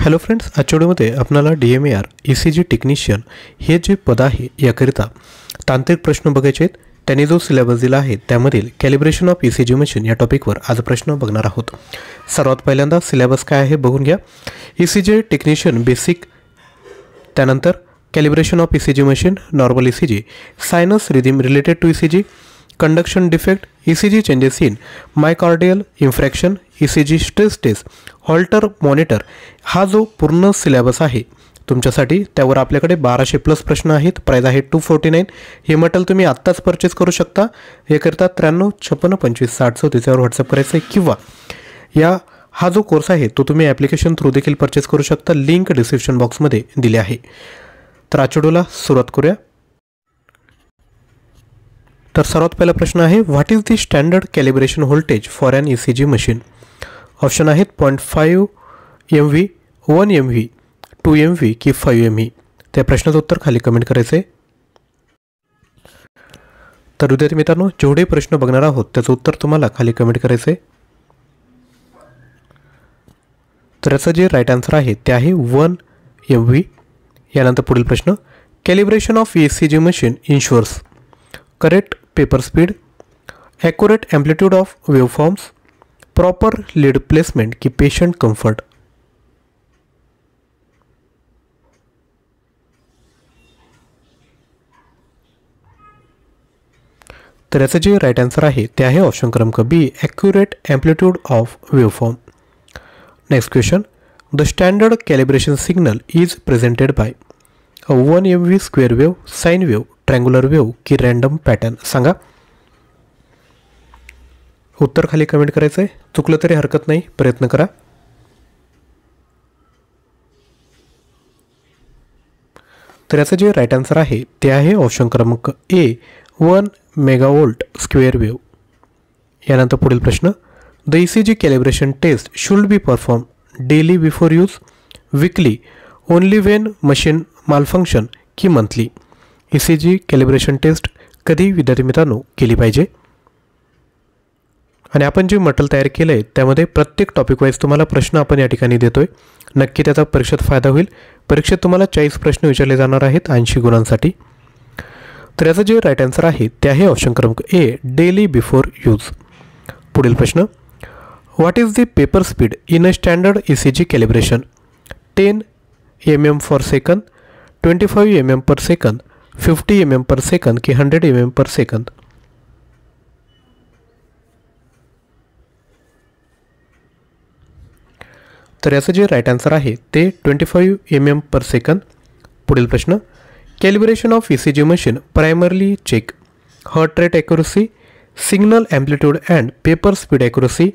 Hello friends, आजच्या व्हिडिओमध्ये आपल्याला DMAR ECG टेक्निशियन हे जे पद आहे याकरिता तांत्रिक प्रश्न बघायचे आहेत। त्यांनी जो सिलेबस दिला आहे त्यामधील कॅलिब्रेशन ऑफ ECG मशीन या टॉपिकवर आज प्रश्न बघणार आहोत। सर्वात पहिल्यांदा सिलेबस काय आहे बघून घ्या। ECG टेक्निशियन बेसिक, त्यानंतर calibration of ECG machine, normal ECG, sinus rhythm related to ECG, conduction defect, ECG changes in myocardial infarction, ECG stress test, Holter monitor, हा जो पूर्ण सिलेबस आहे तुमच्यासाठी त्यावर आपल्याकडे 1200+ प्रश्न आहेत। प्राइस आहे 249। हे मटेरियल तुम्ही आत्ताच परचेस करू शकता। याकरिता 93 56 25 60 34 व्हॉट्सअप करायचं आहे किंवा हा जो कोर्स आहे तो तुम्ही ॲप्लिकेशन थ्रू देखील परचेस करू शकता। लिंक डिस्क्रिप्शन बॉक्समध्ये दिली आहे। तर आजच्या व्हिडिओला सुरुवात करूया। तर सर्वात पहिला प्रश्न आहे, what is the standard calibration voltage for an ECG machine? Option आहेत 0.5 MV, 1 MV, 2 MV की 5 MV। त्या प्रश्नाचं उत्तर खाली कमेंट करायचं आहे। तर विद्यार्थी मित्रांनो, जेवढे प्रश्न बघणार आहोत त्याचं उत्तर तुम्हाला खाली कमेंट करायचं आहे। तर याचं जे राईट आन्सर आहे ते आहे 1 MV। यानंतर पुढील प्रश्न, calibration of ECG machine इन्शुअर्स correct paper speed, accurate amplitude of waveforms, proper lead placement की पेशंट कम्फर्ट? तर याचं जे राईट आन्सर आहे ते आहे ऑप्शन क्रमांक B, accurate amplitude of waveform. Next question, the standard calibration signal is presented by 1 MV square wave, sine wave, triangular wave की random pattern? सांगा। उत्तर खाली कमेंट करायचं आहे। चुकलं तरी हरकत नाही, प्रयत्न करा। तर याचं जे राईट आन्सर आहे ते आहे ऑप्शन क्रमांक ए, 1 मेगावोल्ट स्क्वेअर वेव। यानंतर पुढील प्रश्न, the ECG calibration test should be perform daily before use, weekly, only when machine malfunction की मंथली? ECG कॅलिब्रेशन टेस्ट कधी विद्यार्थी मित्रांनो केली पाहिजे? आणि आपण जे मटेरियल तयार केलं आहे त्यामध्ये प्रत्येक टॉपिक वाईज तुम्हाला प्रश्न आपण या ठिकाणी देतोय। नक्की त्याचा परीक्षेत फायदा होईल। परीक्षेत तुम्हाला 40 प्रश्न विचारले जाणार आहेत 80 गुणांसाठी। तर याचं जे राईट आन्सर आहे ते आहे ऑप्शन क्रमांक ए, डेली बिफोर यूज। पुढील प्रश्न, what is the paper speed in a standard ECG calibration? 10 mm per second, 25 mm per second, 50 mm per second की 100 mm पर सेकंद? तर याचं जे राईट आन्सर आहे ते 25 mm पर सेकंद। पुढील प्रश्न, calibration of ECG machine primarily check heart rate accuracy, signal amplitude and paper speed accuracy,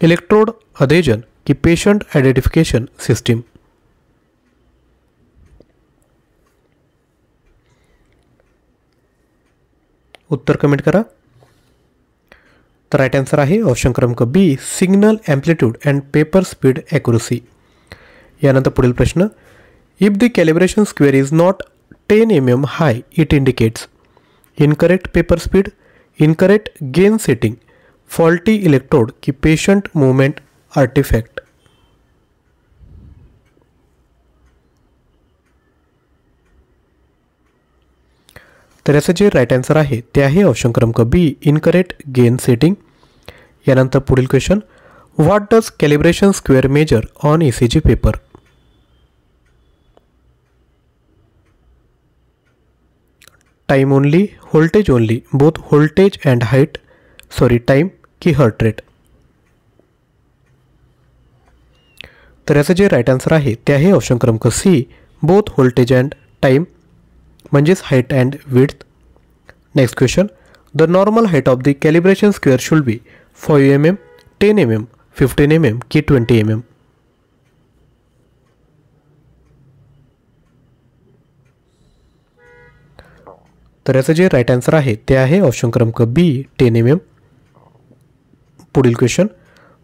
electrode adhesion की patient identification system? उत्तर कमेंट करा। तर राईट आन्सर आहे ऑप्शन क्रमांक B, signal amplitude and paper speed accuracy. यानंतर पुढील प्रश्न, if the calibration square is not 10 mm high it indicates incorrect paper speed, incorrect gain setting, faulty electrode की patient movement artifact? तर याचं जे right answer आहे ते आहे ऑप्शन क्रमांक बी, इनकरेक्ट गेन सेटिंग। यानंतर पुढील question, what does calibration square major on ECG paper? Time only, voltage only, both voltage and height, time की हार्ट रेट? तर याचं जे राईट आन्सर आहे ते आहे ऑप्शन क्रमांक C, both voltage and time, म्हणजेच height and width. Next question, the normal height of the calibration square should be 5 mm, 10 mm, 15 mm की 20 mm? तर याचं जे राईट आन्सर आहे ते आहे ऑप्शन क्रमांक बी, 10 mm। पुढील question,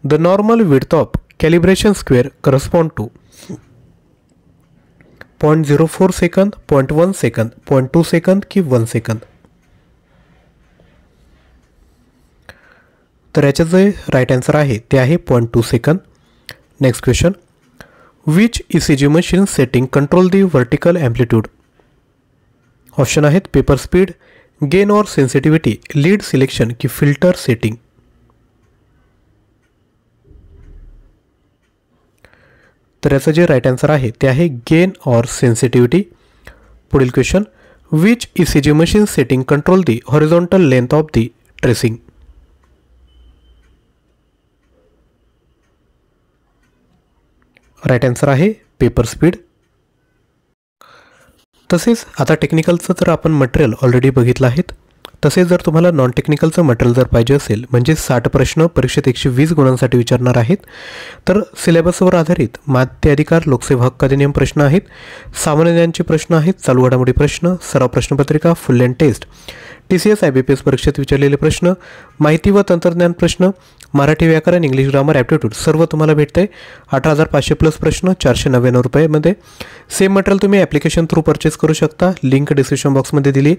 the normal width of calibration square correspond to 0.04 second, 0.1 second, 0.2 second की 1 सेकंद? तर याचं जे राईट आन्सर आहे ते आहे 0.2 second. Next question, which ECG machine setting control the vertical amplitude. Option आहेत पेपर स्पीड, गेन और सेन्सिटिव्हिटी, लीड सिलेक्शन की फिल्टर सेटिंग. तर याचं जे राईट आन्सर आहे ते आहे गेन और सेन्सिटिव्हिटी. पुढील question, which ECG machine setting control the horizontal length of the tracing. Right answer आहे पेपर स्पीड. तसेच आता टेक्निकलचं जर आपण मटेरियल ऑलरेडी बघितलं आहेत, तसेच जर तुम्हाला नॉन टेक्निकलचं मटेरियल जर पाहिजे असेल, म्हणजे 60 प्रश्न परीक्षेत 120 गुणांसाठी विचारणार आहेत, तर सिलेबसवर आधारित माध्य अधिकार, लोकसेवा हक्क अधिनियम प्रश्न आहेत, सामान्य ज्ञानचे प्रश्न आहेत, चालू घडामोडी प्रश्न, सराव प्रश्नपत्रिका, full length test, TCS IBPS परीक्षेत विचारलेले प्रश्न, माहिती व तंत्रज्ञान प्रश्न, मराठी व्याकरण, इंग्लिश ग्रामर, ॲप्टिट्यूड सर्व तुम्हाला भेटते. 18,500 प्लस प्रश्न 499 रुपयामध्ये. सेम मटेरियल तुम्ही ॲप्लिकेशन थ्रू परचेस करू शकता. लिंक डिस्क्रिप्शन बॉक्समध्ये दिली.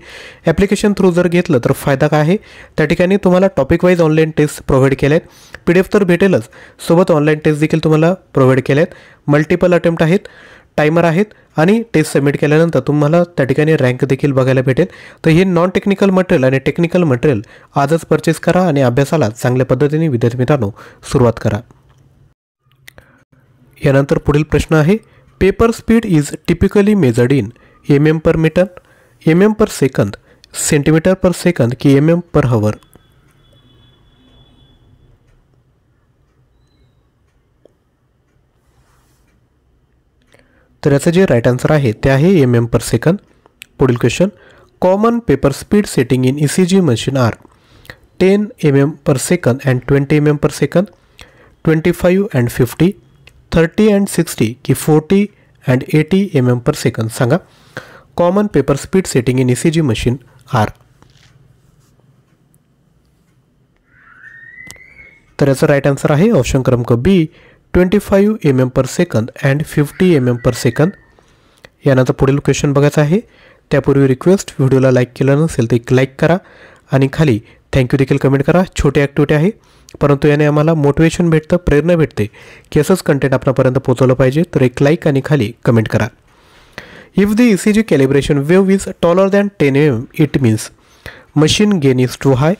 ॲप्लिकेशन थ्रू जर घेतलं तर फायदा काय आहे, त्या ठिकाणी तुम्हाला topic wise online test provide केल्या आहेत. PDF तर भेटेलच, सोबत ऑनलाईन टेस्ट देखील तुम्हाला प्रोव्हाइड केल्या आहेत. मल्टिपल अटेम्प्ट आहेत, टायमर आहेत आणि टेस्ट सबमिट केल्यानंतर तुम्हाला त्या ठिकाणी रँक देखील बघायला भेटेल. तर हे नॉन टेक्निकल मटेरियल आणि टेक्निकल मटेरियल आजच परचेस करा आणि अभ्यासाला चांगल्या पद्धतीने विद्यार्थी मित्रांनो सुरुवात करा. यानंतर पुढील प्रश्न आहे, paper speed is typically measured in mm per metre, mm per second, centimetre per second की mm per हवर. तर याचं जे राईट आन्सर आहे ते आहे mm per सेकंद. पुढील question, common paper speed setting in ECG machine are 10 mm per second and 20 mm per second, 25 and 50, 30 and 60 की 40 and 80 mm per second. सांगा common paper speed setting in ECG machine are. तर याचं right answer आहे option क्रमांक बी 25 mm per second and 50 mm per second. यानंतर पुढील question बघायचा आहे. त्यापूर्वी रिक्वेस्ट, व्हिडिओला लाईक केलं नसेल तर एक लाईक करा आणि खाली थँक्यू देखील कमेंट करा. छोटी ॲक्टिव्हिटी आहे, परंतु याने आम्हाला मोटिवेशन भेटतं, प्रेरणा भेटते की असंच कंटेंट आपल्यापर्यंत पोहोचवलं पाहिजे. तर एक लाईक आणि खाली कमेंट करा. If the ECG calibration wave is taller than 10 mm, it means machine gain is too high,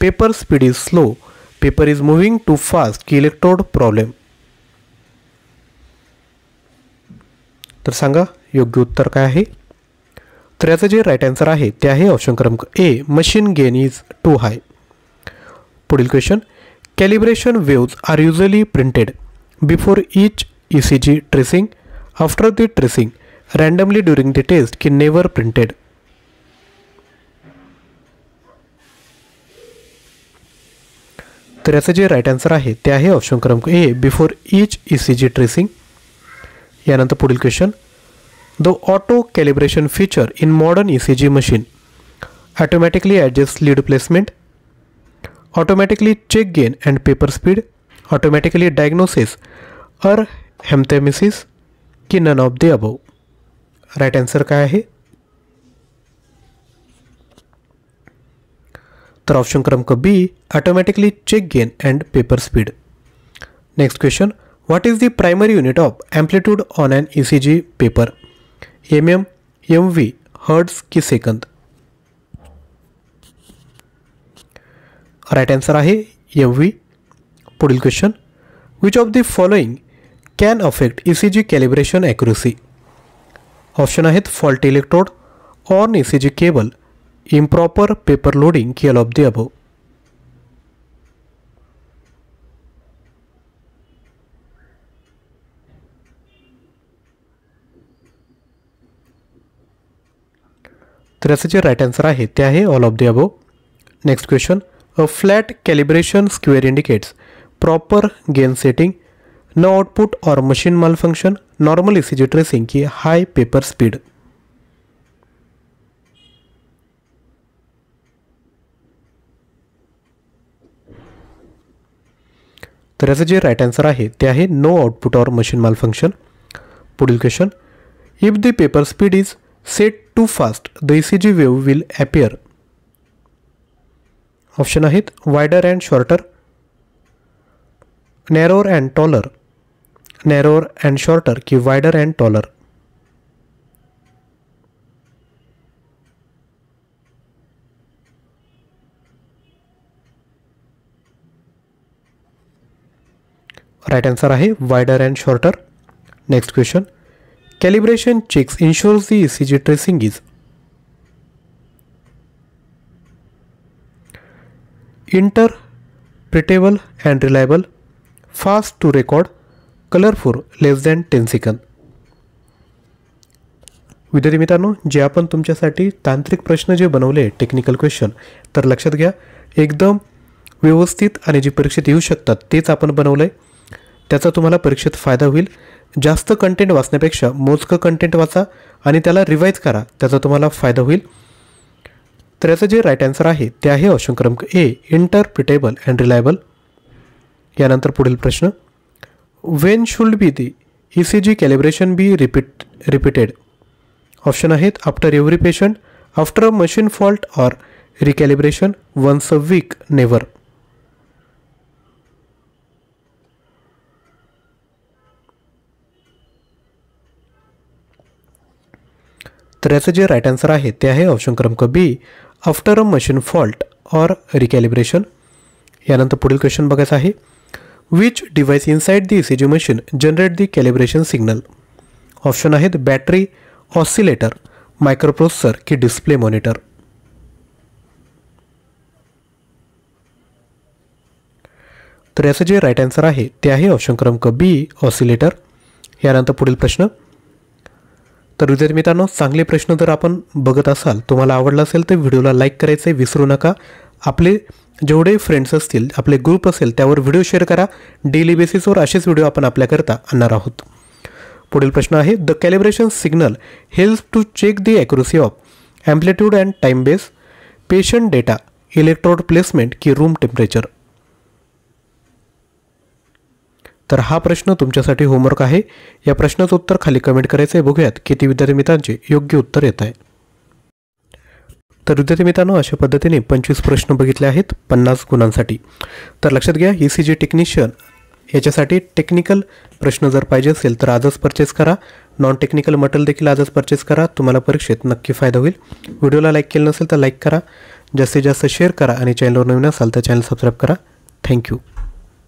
paper speed is slow, paper is moving too fast की इलेक्ट्रोड प्रॉब्लेम. तर सांगा योग्य उत्तर काय आहे. तर याचं जे राईट आन्सर आहे ते आहे ऑप्शन क्रमांक A, machine gain is too high. पुढील question, calibration waves are usually printed before each ECG tracing, after the tracing, randomly during the test की नेवर प्रिंटेड. तर याचं जे राईट आन्सर आहे ते आहे ऑप्शन क्रमांक A, before each ECG tracing. यानंतर पुढील question, the auto calibration feature in modern ECG machine automatically adjust lead placement, automatically check gain and paper speed, automatically diagnosis और हेमथेमिसिस की none of the above. Right answer काय आहे. तर option क्रमांक B, automatically check gain and paper speed. Next question, what is the primary unit of amplitude on an ECG paper? mm, mv, hertz की second. Right answer आहे mv. पुढील question, which of the following can affect ECG calibration accuracy. Option आहेत fault electrode, on ECG cable, improper paper loading की all of the above. तर याचं जे right answer आहे ते आहे all of the above. Next question, a flat calibration square indicates proper gain setting, no output और machine malfunction, normal ECG tracing की high paper speed. तर याचं जे राईट आन्सर आहे ते आहे नो आउटपुट और मशीन माल फंक्शन. पुढील question, if the paper speed is set too fast, the ECG wave will appear. Option आहेत wider and shorter, narrower and taller, narrower and shorter की wider and taller? Right answer आहे wider and shorter. Next question. Calibration checks ensures the ECG tracing is interpretable and reliable, fast to record, colorful less than 10 second. विद्यार्थी मित्रांनो, जे आपण तुमच्यासाठी तांत्रिक प्रश्न जे बनवले टेक्निकल क्वेश्चन, तर लक्षात घ्या एकदम व्यवस्थित आणि जे परीक्षेत येऊ शकतात तेच आपण बनवलं आहे. त्याचा तुम्हाला परीक्षेत फायदा होईल. जास्त कंटेंट वाचण्यापेक्षा मोजकं कंटेंट वाचा आणि त्याला रिवाईज करा, त्याचा तुम्हाला फायदा होईल. तर याचं जे राईट आन्सर आहे ते आहे ऑप्शन क्रमांक ए, इंटरप्रिटेबल अँड रिलायबल. यानंतर पुढील प्रश्न. When should be the ECG calibration be repeated? Option आहेत after every patient, after a machine fault or recalibration, once a week, never. तर याचं जे राईट आन्सर आहे ते आहे ऑप्शन क्रमांक B, after a machine fault or recalibration. यानंतर पुढील क्वेश्चन बघायचा आहे. Which device inside the ECG machine generate the calibration signal? Option आहेत बॅटरी, ऑसिलेटर, मायक्रोप्रोसेसर की डिस्प्ले मॉनिटर. तर याचं जे राईट आन्सर आहे ते आहे ऑप्शन क्रमांक बी, ऑसिलेटर. यानंतर पुढील प्रश्न. तर विद्यार्थी मित्रांनो, चांगले प्रश्न जर आपण बघत असाल, तुम्हाला आवडला असेल तर व्हिडिओला लाईक करायचे विसरू नका. आपले जेवढे फ्रेंड्स असतील, आपले ग्रुप असेल त्यावर व्हिडिओ शेअर करा. डेली बेसिसवर असेच व्हिडिओ आपण आपल्याकरता आणणार आहोत. पुढील प्रश्न आहे. The calibration signal helps to check the accuracy of amplitude and time base, patient data, electrode placement की रूम टेम्परेचर? तर हा प्रश्न तुमच्यासाठी होमवर्क आहे. या प्रश्नाचं उत्तर खाली कमेंट करायचं आहे. बघूयात किती विद्यार्थी मित्रांचे योग्य उत्तर येत आहे. तर विद्यार्थी मित्रांनो, अशा पद्धतीने 25 प्रश्न बघितले आहेत 50 गुणांसाठी. तर लक्षात घ्या, ECG टेक्निशियन याच्यासाठी टेक्निकल प्रश्न जर पाहिजे असेल तर आजच परचेस करा. नॉन टेक्निकल मटेरियल देखील आजच परचेस करा. तुम्हाला परीक्षेत नक्की फायदा होईल. व्हिडिओला लाईक केलं नसेल तर लाईक करा, जास्तीत जास्त शेअर करा आणि चॅनलवर नवीन असाल तर चॅनल सबस्क्राईब करा. थँक्यू.